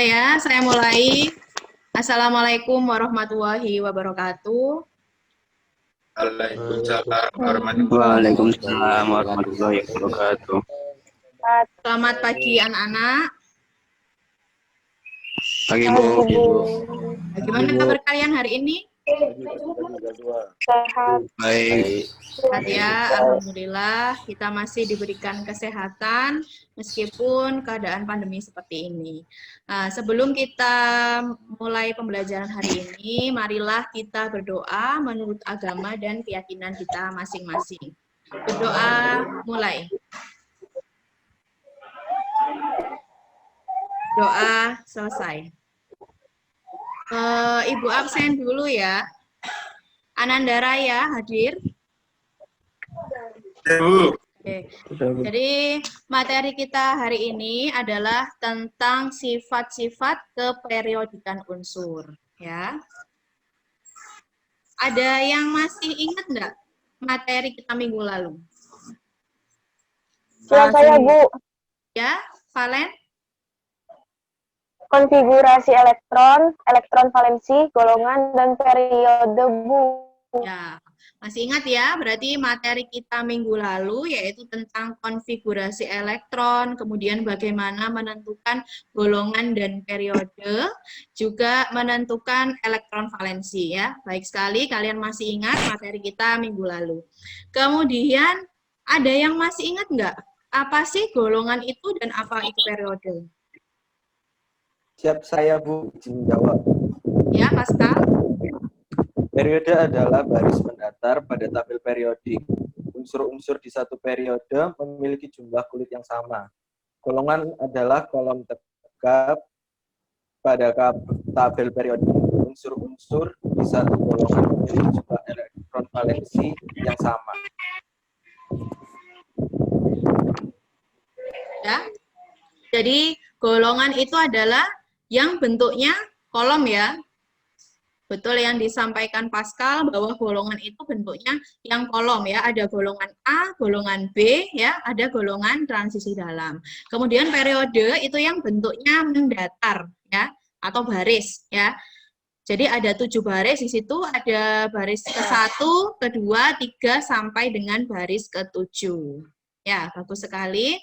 Saya mulai. Assalamualaikum warahmatullahi wabarakatuh. Waalaikumsalam warahmatullahi wabarakatuh. Selamat pagi anak-anak. Pagi Bu. Bagaimana kabar kalian hari ini? Sehat. Baik. Sehat ya, alhamdulillah. Kita masih diberikan kesehatan meskipun keadaan pandemi seperti ini. Nah, sebelum kita mulai pembelajaran hari ini, marilah kita berdoa menurut agama dan keyakinan kita masing-masing. Berdoa mulai. Doa selesai. Ibu absen dulu ya. Ananda Raya hadir. Oke. Jadi materi kita hari ini adalah tentang sifat-sifat keperiodikan unsur. Ya. Ada yang masih ingat nggak materi kita minggu lalu? Siapa ya, Bu? Ya, Valen? Konfigurasi elektron, elektron valensi, golongan, dan periode, Bu. Ya, masih ingat ya, berarti materi kita minggu lalu yaitu tentang konfigurasi elektron, kemudian bagaimana menentukan golongan dan periode, juga menentukan elektron valensi ya. Baik sekali, kalian masih ingat materi kita minggu lalu. Kemudian, ada yang masih ingat nggak? Apa sih golongan itu dan apa itu periode? Siap saya, Bu, izin jawab. Ya, Pascal? Periode adalah baris mendatar pada tabel periodik. Unsur-unsur di satu periode memiliki jumlah kulit yang sama. Golongan adalah kolom tegak pada tabel periodik. Unsur-unsur di satu golongan memiliki jumlah elektron valensi yang sama. Ya. Jadi golongan itu adalah yang bentuknya kolom ya. Betul yang disampaikan Pascal bahwa golongan itu bentuknya yang kolom ya. Ada golongan A, golongan B ya, ada golongan transisi dalam. Kemudian periode itu yang bentuknya mendatar ya atau baris ya. Jadi ada 7 baris di situ, ada baris ke-1, ke-2, 3 sampai dengan baris ke-7. Ya, bagus sekali.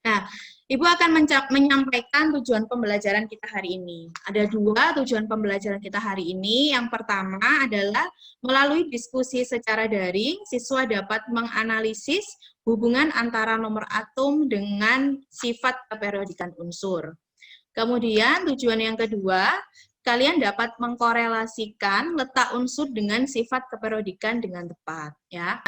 Nah, Ibu akan menyampaikan tujuan pembelajaran kita hari ini. Ada 2 tujuan pembelajaran kita hari ini. Yang pertama adalah melalui diskusi secara daring, siswa dapat menganalisis hubungan antara nomor atom dengan sifat keperiodikan unsur. Kemudian tujuan yang kedua, kalian dapat mengkorelasikan letak unsur dengan sifat keperiodikan dengan tepat. Ya.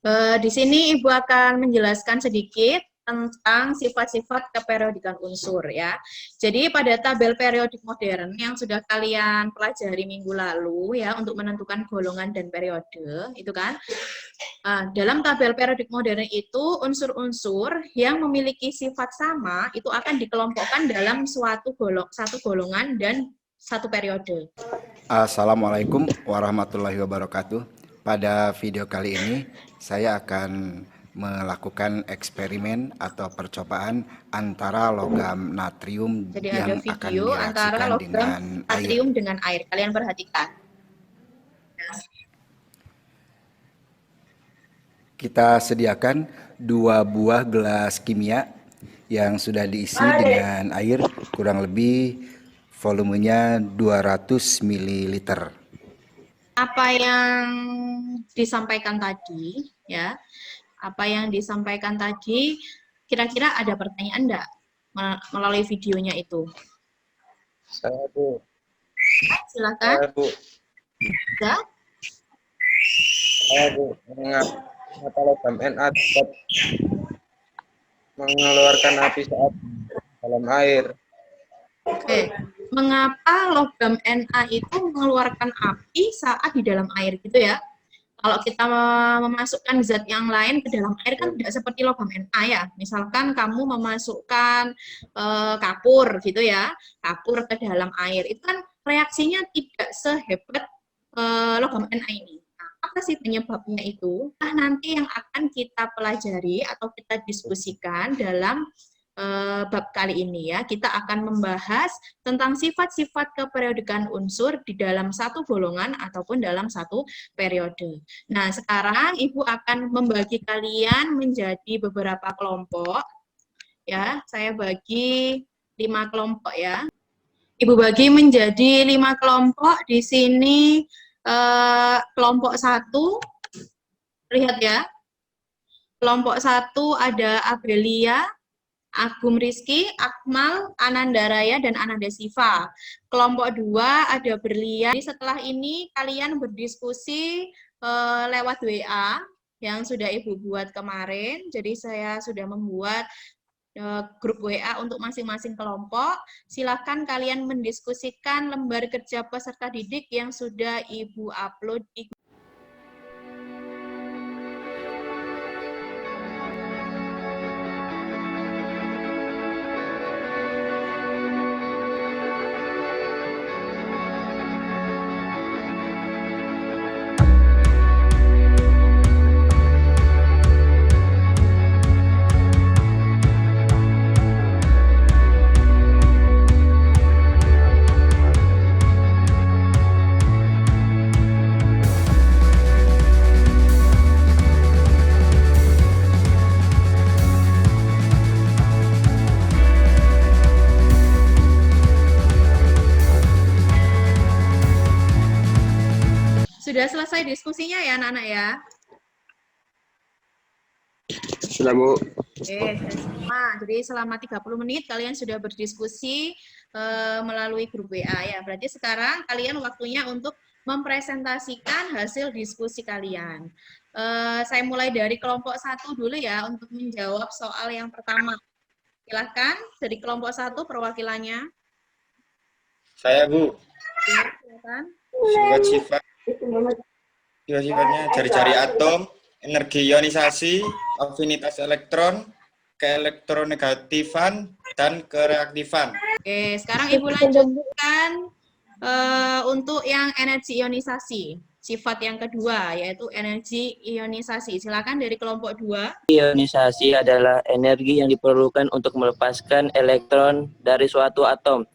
Nah, di sini Ibu akan menjelaskan sedikit tentang sifat-sifat keperiodikan unsur ya. Jadi pada tabel periodik modern yang sudah kalian pelajari minggu lalu ya untuk menentukan golongan dan periode itu kan. Dalam tabel periodik modern itu unsur-unsur yang memiliki sifat sama itu akan dikelompokkan dalam satu golongan dan satu periode. Assalamualaikum warahmatullahi wabarakatuh. Pada video kali ini saya akan melakukan eksperimen atau percobaan antara logam natrium. Jadi yang ada video akan direaksikan antara logam dengan natrium air. dengan air. Kalian perhatikan. Kita sediakan 2 buah gelas kimia yang sudah diisi dengan air, kurang lebih volumenya 200 ml. Apa yang disampaikan tadi ya? Apa yang disampaikan tadi, kira-kira ada pertanyaan enggak melalui videonya itu? Saya, Bu. Silakan. Saya, Bu. Ya? Saya, Bu. Mengapa logam Na dapat mengeluarkan api saat dalam air? Oke. Mengapa logam Na itu mengeluarkan api saat di dalam air gitu ya? Kalau kita memasukkan zat yang lain ke dalam air kan tidak seperti logam Na ya. Misalkan kamu memasukkan kapur gitu ya, kapur ke dalam air, itu kan reaksinya tidak sehebat logam Na ini. Nah, apa sih penyebabnya itu? Nah, nanti yang akan kita pelajari atau kita diskusikan dalam bab kali ini ya. Kita akan membahas tentang sifat-sifat keperiodikan unsur di dalam satu golongan ataupun dalam satu periode. Nah, sekarang Ibu akan membagi kalian menjadi beberapa kelompok. Ya, saya bagi 5 kelompok ya. Ibu bagi menjadi 5 kelompok. Di sini kelompok 1, lihat ya. Kelompok 1 ada Abelia, Agum Rizky, Akmal, Ananda Raya, dan Ananda Siva. Kelompok 2 ada Berlian. Jadi setelah ini kalian berdiskusi lewat WA yang sudah Ibu buat kemarin. Jadi saya sudah membuat grup WA untuk masing-masing kelompok. Silakan kalian mendiskusikan lembar kerja peserta didik yang sudah Ibu upload di Sudah selesai diskusinya ya anak-anak ya? Sudah, Bu. Oke, jadi selama 30 menit kalian sudah berdiskusi melalui grup WA ya. Berarti sekarang kalian waktunya untuk mempresentasikan hasil diskusi kalian. Saya mulai dari kelompok 1 dulu ya untuk menjawab soal yang pertama. Silahkan dari kelompok 1 perwakilannya. Saya, Bu. Ya, silakan. Sifatnya cari-cari atom, energi ionisasi, afinitas elektron, keelektronegatifan, dan kereaktifan. Oke, sekarang Ibu lanjutkan untuk yang energi ionisasi. Sifat yang kedua, yaitu energi ionisasi. Silakan dari kelompok 2. Ionisasi adalah energi yang diperlukan untuk melepaskan elektron dari suatu atom.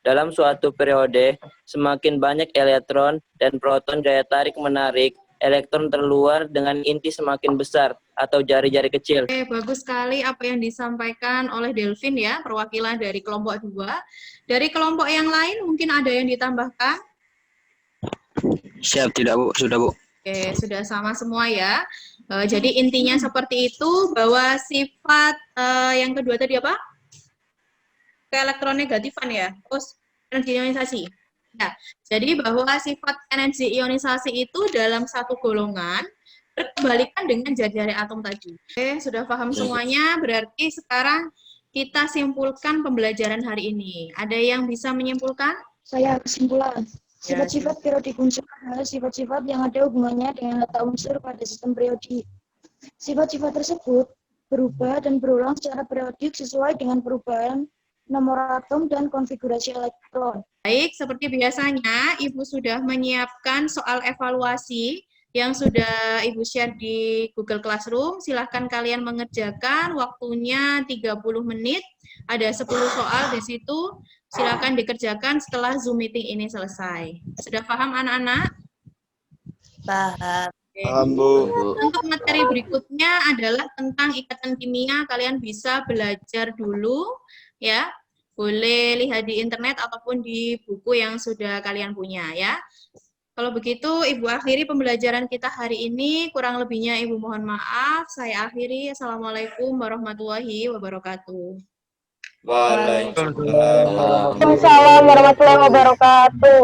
Dalam suatu periode, semakin banyak elektron dan proton daya tarik-menarik, elektron terluar dengan inti semakin besar atau jari-jari kecil. Oke, bagus sekali apa yang disampaikan oleh Delvin ya, perwakilan dari kelompok 2. Dari kelompok yang lain mungkin ada yang ditambahkan? Siap, tidak, Bu. Sudah, Bu. Oke, sudah sama semua ya. Jadi intinya seperti itu, bahwa sifat yang kedua tadi apa? Keelektronegatifan ya, terus energi ionisasi. Nah, jadi bahwa sifat energi ionisasi itu dalam satu golongan berkebalikan dengan jari-jari atom tadi. Oke, sudah paham semuanya, berarti sekarang kita simpulkan pembelajaran hari ini. Ada yang bisa menyimpulkan? Saya kesimpulan. Sifat-sifat periodik unsur adalah sifat-sifat yang ada hubungannya dengan letak unsur pada sistem periodik. Sifat-sifat tersebut berubah dan berulang secara periodik sesuai dengan perubahan nomor atom dan konfigurasi elektron. Baik, seperti biasanya Ibu sudah menyiapkan soal evaluasi yang sudah Ibu share di Google Classroom. Silahkan kalian mengerjakan, waktunya 30 menit. Ada 10 soal di situ. Silahkan dikerjakan setelah Zoom meeting ini selesai. Sudah paham anak-anak? Paham. Paham, Bu. Untuk materi berikutnya adalah tentang ikatan kimia. Kalian bisa belajar dulu, ya. Boleh lihat di internet ataupun di buku yang sudah kalian punya, ya. Kalau begitu, Ibu akhiri pembelajaran kita hari ini. Kurang lebihnya Ibu mohon maaf. Saya akhiri. Assalamualaikum warahmatullahi wabarakatuh. Waalaikumsalam. Waalaikumsalam warahmatullahi wabarakatuh.